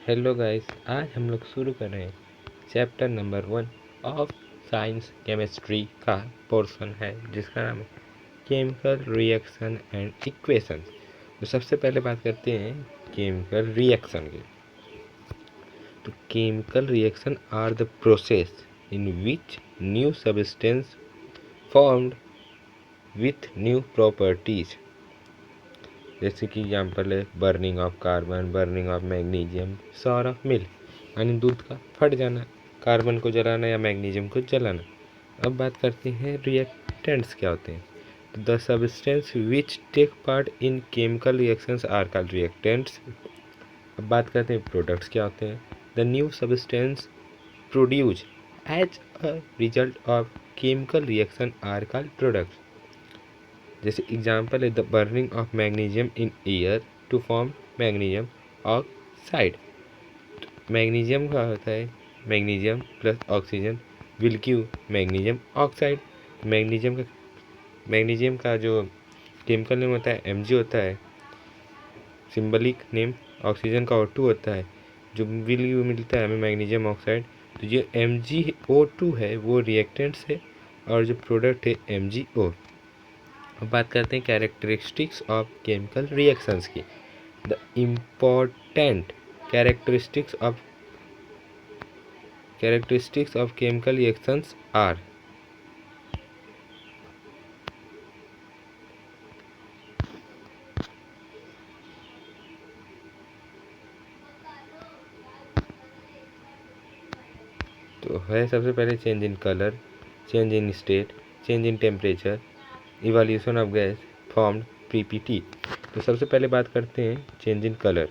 Hello guys, आज हम लोग शुरू कर रहे हैं chapter number 1 of science chemistry का पोर्शन है जिसका नाम है केमिकल रिएक्शन एंड इक्वेशंस। तो सबसे पहले बात करते हैं केमिकल रिएक्शन की। तो chemical reaction are the process in which new substance formed with new properties. जैसे कि एग्जाम्पल है burning of carbon, burning of magnesium, sour of milk यानी दूध का फट जाना, कार्बन को जलाना या मैग्नीशियम को जलाना। अब बात करते हैं रिएक्टेंट्स क्या होते हैं। तो the substance which take part in chemical reactions are called reactants. अब बात करते हैं प्रोडक्ट्स क्या होते हैं। The new substance produce as a result of chemical reaction are called products. जैसे एग्जाम्पल है the burning of magnesium in air to form magnesium oxide. Magnesium का होता है magnesium plus oxygen will give magnesium oxide. Magnesium का जो chemical name होता है Mg होता है, सिंबलिक नेम। ऑक्सीजन का O2 होता है, जो विल गिव मिलता है हमें मैग्नीशियम ऑक्साइड। तो जो MgO2 है वो रिएक्टेंट्स है और जो प्रोडक्ट है MgO। अब बात करते हैं कैरेक्टरिस्टिक्स ऑफ केमिकल रिएक्शंस की। The important characteristics of chemical reactions are. तो है सबसे पहले change in colour, change in state, change in temperature, evolution of gas formed PPT. तो सबसे पहले बात करते हैं change in colour.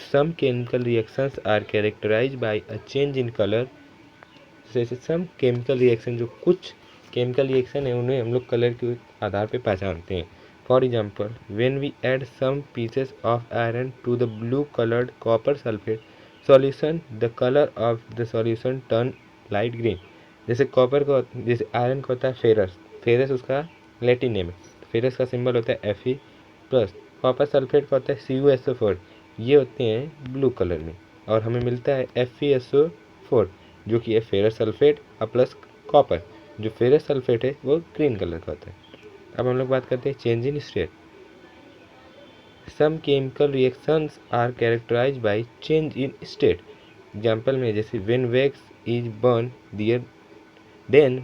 Some chemical reactions are characterize by a change in colour. जैसे सम केमिकल रिएक्शन, जो कुछ केमिकल रिएक्शन है उन्हें हम लोग कलर के आधार पर पहचानते हैं। For example when we add some pieces of iron to the blue coloured copper sulphate solution, the colour of the solution turn light green. जैसे कॉपर को, जैसे आयरन का होता है फेरस, फेरस उसका लैटिन नेम है, फेरस का symbol होता है Fe प्लस। कॉपर सल्फेट का होता है CuSO4, ये होते हैं ब्लू कलर में, और हमें मिलता है FeSO4 जो कि है फेरस सल्फेट और प्लस कॉपर। जो फेरस सल्फेट है वो ग्रीन कलर का होता है। अब हम लोग बात करते हैं change in state. Some chemical reactions are characterized by change in state. Example में जैसे when wax is burn there then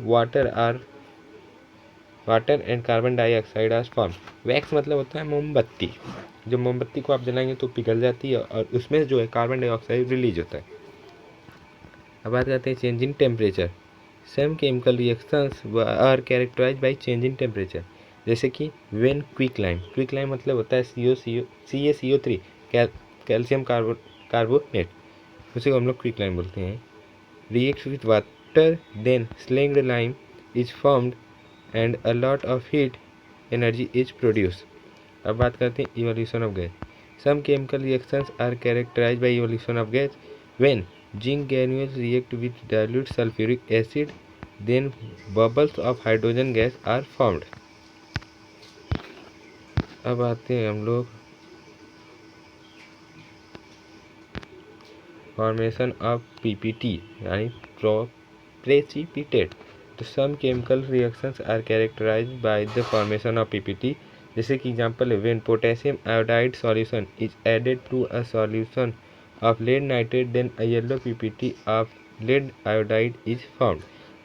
water and carbon dioxide are form. Wax मतलब होता है मोमबत्ती। जब मोमबत्ती को आप जलाएंगे तो पिघल जाती है और उसमें जो है कार्बन डाइऑक्साइड रिलीज होता है। अब बात करते हैं change in temperature. Some chemical reactions are characterized by change in temperature. जैसे कि व्हेन क्विक लाइम मतलब होता है CaCO3 कैल्शियम कार्बोनेट, उसे को हम लोग क्विक लाइम बोलते हैं। React with water then slaked lime is formed and a lot of heat energy is produce. अब बात करते हैं evolution of gas. Some chemical reactions are characterized by evolution of gas when zinc granules react with dilute sulfuric acid, then bubbles of hydrogen gas are formed। अब आते हैं हम लोग formation of PPT यानी प्रेसिपिटेट। तो some chemical reactions are characterized by the formation of PPT। जैसे कि example है when potassium iodide solution is added to a solution of lead nitrate then a yellow PPT of lead iodide is formed।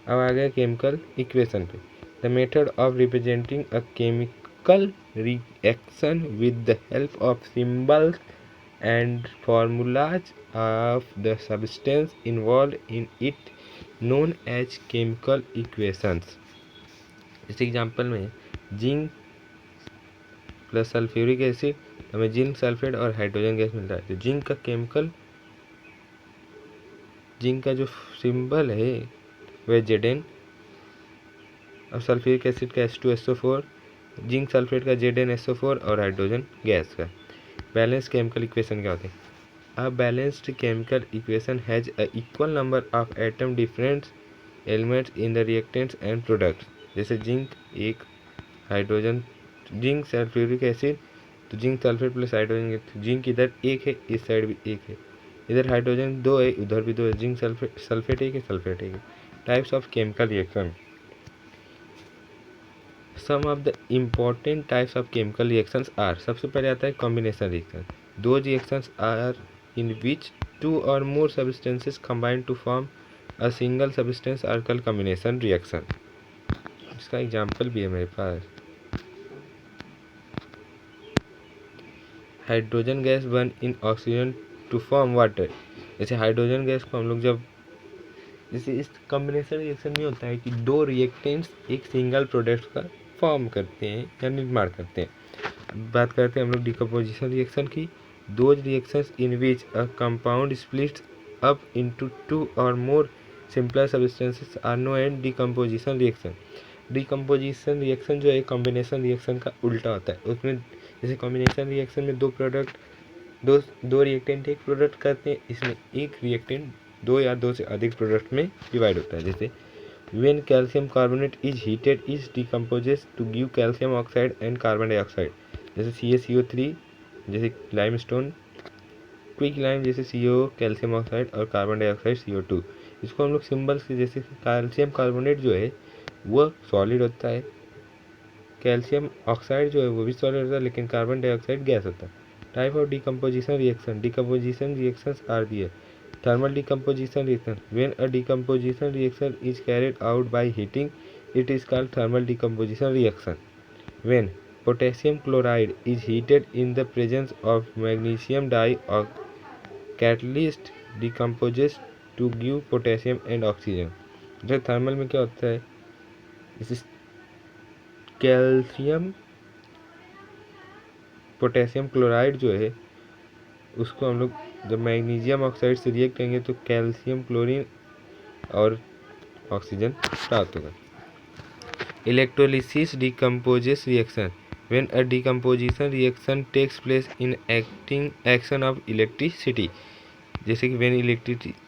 अब आ गया chemical equation पे। The method of representing a chemical reaction with the help of symbols and formulas of the substance involve in it known as chemical equations. इस example में zinc plus sulphuric acid, हमें zinc sulphate और hydrogen gas मिलता है। तो zinc का जो symbol है वह Zn, और सल्फ्यूरिक एसिड का H2SO4, जिंक सल्फेट का ZnSO4 और हाइड्रोजन गैस का। बैलेंस केमिकल इक्वेशन क्या होते हैं। A balanced chemical equation has a equal number of atom different elements in the reactants and products. जैसे जिंक एक, हाइड्रोजन, जिंक सल्फ्यूरिक एसिड, तो zinc sulphate plus hydrogen, zinc इधर एक है, इस साइड भी एक है, इधर हाइड्रोजन 2 है, उधर भी 2 है। जिंक सल्फेट है कि सल्फेट है। Types of chemical reaction. Some of the important types of chemical reactions are, सबसे पहले आता है combination reaction. Those reactions are in which two or more substances combine to form a single substance are called combination reaction. इसका example भी है मेरे पास। Hydrogen gas burn in oxygen to form water. जैसे हाइड्रोजन गैस को हम लोग जब, जैसे इस कॉम्बिनेशन रिएक्शन में होता है कि दो रिएक्टेंट्स एक सिंगल प्रोडक्ट का फॉर्म करते हैं या निर्माण करते हैं। बात करते हैं हम लोग डिकम्पोजिशन रिएक्शन की। Those reactions in which a compound splits up into two or more simpler substances are known as decomposition reaction. Decomposition reaction जो है कॉम्बिनेशन रिएक्शन का उल्टा होता है। उसमें जैसे कॉम्बिनेशन रिएक्शन में दो रिएक्टेंट एक प्रोडक्ट करते हैं, इसमें एक रिएक्टेंट दो या दो से अधिक प्रोडक्ट में डिवाइड होता है। जैसे when calcium carbonate is heated it decomposes to give calcium oxide and carbon dioxide, जैसे CaCO3, जैसे लाइमस्टोन, क्विक लाइम जैसे CO कैल्शियम ऑक्साइड और कार्बन डाइऑक्साइड CO2। इसको हम लोग सिंबल्स के, जैसे कैल्शियम कार्बोनेट जो है वह सॉलिड होता है, कैल्शियम ऑक्साइड जो है वो भी सॉलिड होता है, लेकिन कार्बन डाइऑक्साइड गैस होता है। Type of decomposition reaction. Decomposition reactions are दिए। Thermal decomposition reaction. When a decomposition reaction is carried out by heating, it is called thermal decomposition reaction. When potassium chloride is heated in the presence of magnesium dioxide, catalyst decomposes to give potassium and oxygen. जो thermal में क्या होता है, इस calcium potassium chloride जो है उसको हम लोग जब मैग्नीशियम ऑक्साइड से रिएक्ट करेंगे तो कैल्शियम क्लोरीन और ऑक्सीजन प्राप्त होगा। Electrolysis decomposes reaction. When a decomposition reaction takes place in action of electricity, जैसे कि when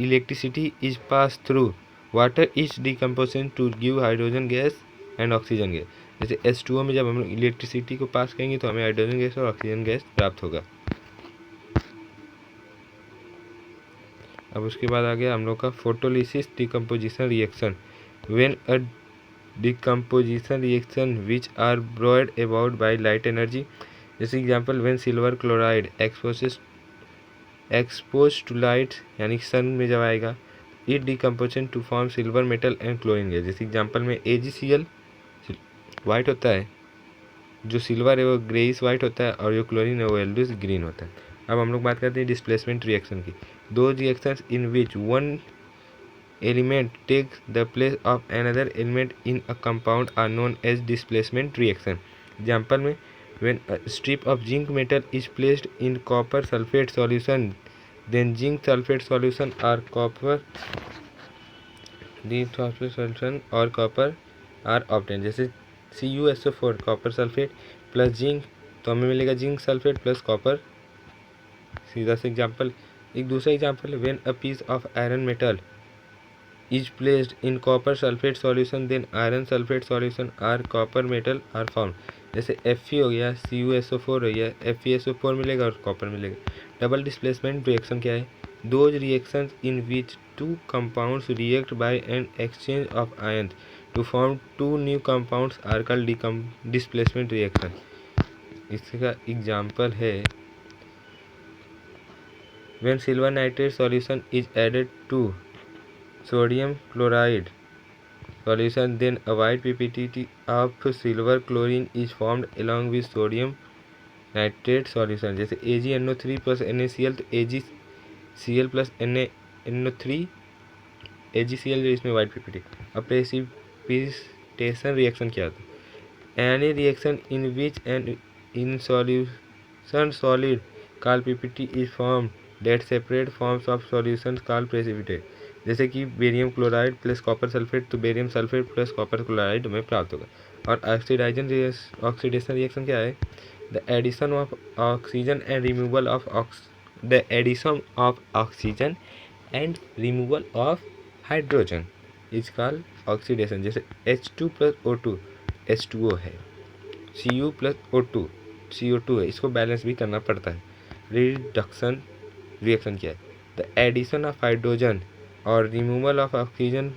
electricity is pass through water is decomposition to give hydrogen gas and oxygen gas. जैसे H2O में जब हम लोग इलेक्ट्रिसिटी को पास करेंगे तो हमें हाइड्रोजन गैस और ऑक्सीजन गैस प्राप्त होगा। अब उसके बाद आ गया हम लोग का photolysis decomposition reaction. When a decomposition reaction which are brought about by light energy, जैसे example when silver chloride expose to light, यानी सन में जब आएगा, it decomposition to form silver metal and chlorine gas. जैसे example में AgCl white होता है, जो सिल्वर है वो ग्रेइश वाइट होता है और जो क्लोरीन है वो येलोइश ग्रीन होता है। अब हम लोग बात करते हैं डिस्प्लेसमेंट रिएक्शन की। Those reactions in which one element takes the place of another element in a compound are known as displacement reaction. Example में when a strip of zinc metal is placed in copper sulphate solution, then zinc sulphate solution और copper solution और copper are obtain. जैसे CuSO4 copper sulphate plus zinc, तो हमें मिलेगा zinc sulphate plus copper. सीधा से example. एक दूसरा एग्जाम्पल है when a piece of iron metal is placed in copper sulphate solution, then iron sulphate solution are copper metal are form. जैसे Fe हो गया, CuSO4 हो गया, FeSO4 मिलेगा और कॉपर मिलेगा। डबल डिस्प्लेसमेंट रिएक्शन क्या है? Those reactions in which two compounds react by an exchange of ions to form two new compounds are called displacement reaction. इसका एग्जाम्पल है when silver nitrate solution is added to sodium chloride solution, then a white PPT of silver chlorine is formed along with sodium nitrate solution। जैसे AgNO3 plus NaCl, तो AgCl plus NaNO3 AgCl जो इसमें white PPT। अब precipitation reaction क्या होता है? Any reaction in which an in solution solid called PPT is formed that separate forms of solutions called precipitate। जैसे कि barium chloride plus copper sulphate, तो barium sulphate plus copper chloride हमें प्राप्त होगा। और ऑक्सीडेशन रिएक्शन क्या है? The addition of oxygen and removal of oxygen and removal of hydrogen is called oxidation. जैसे H2 प्लस O2 H2O है, Cu plus CO2 है, इसको बैलेंस भी करना पड़ता है। रिडक्शन रिएक्शन क्या है? द एडिशन ऑफ हाइड्रोजन और removal of oxygen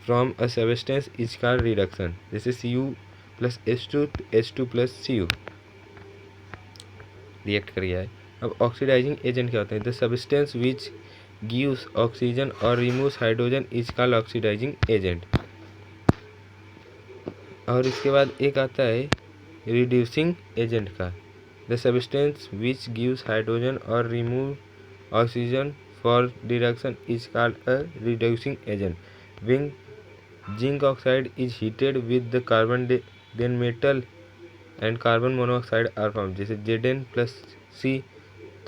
from a substance is called reduction. जैसे Cu plus H2 H2 plus Cu react कर गया है। अब ऑक्सीडाइजिंग एजेंट क्या होता है? The substance which gives oxygen और removes hydrogen is called oxidizing agent. और इसके बाद एक आता है रिड्यूसिंग एजेंट का। The substance which gives hydrogen और remove oxygen for reduction is called a reducing agent. When zinc oxide is heated with the carbon then metal and carbon monoxide are form. जैसे Zn plus C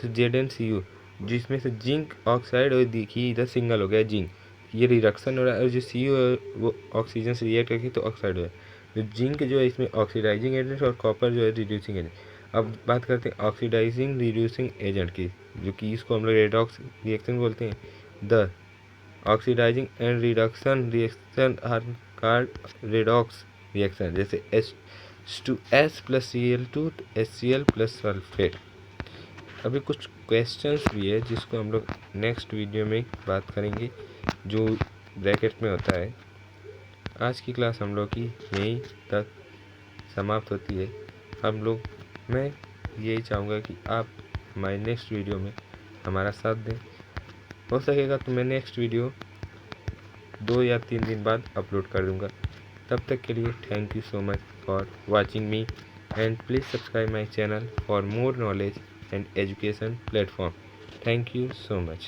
तो ZnCu, जिसमें से zinc oxide और देखिए इधर single हो गया zinc, ये रिडक्शन हो रहा है, और जो Cu है वो ऑक्सीजन से रिएक्ट करके तो ऑक्साइड हो है। तो जिंक जो है इसमें ऑक्सीडाइजिंग एजेंट और कॉपर जो है रिड्यूसिंग एजेंट। अब बात करते हैं ऑक्सीडाइजिंग रिड्यूसिंग एजेंट की, जो कि इसको हम लोग रेडॉक्स रिएक्शन बोलते हैं। The oxidizing and reduction reaction are called redox reaction. जैसे H2S plus Cl2 HCl plus sulphate. अभी कुछ क्वेश्चंस भी है जिसको हम लोग नेक्स्ट वीडियो में बात करेंगे, जो ब्रैकेट में होता है। आज की क्लास हम लोग की यहीं तक समाप्त होती है। मैं यही चाहूँगा कि आप हमारे नेक्स्ट वीडियो में हमारा साथ दें। हो सकेगा तो मैं नेक्स्ट वीडियो 2 या 3 दिन बाद अपलोड कर दूँगा। तब तक के लिए thank you so much for watching me and please subscribe my channel for more knowledge and education platform. Thank you so much.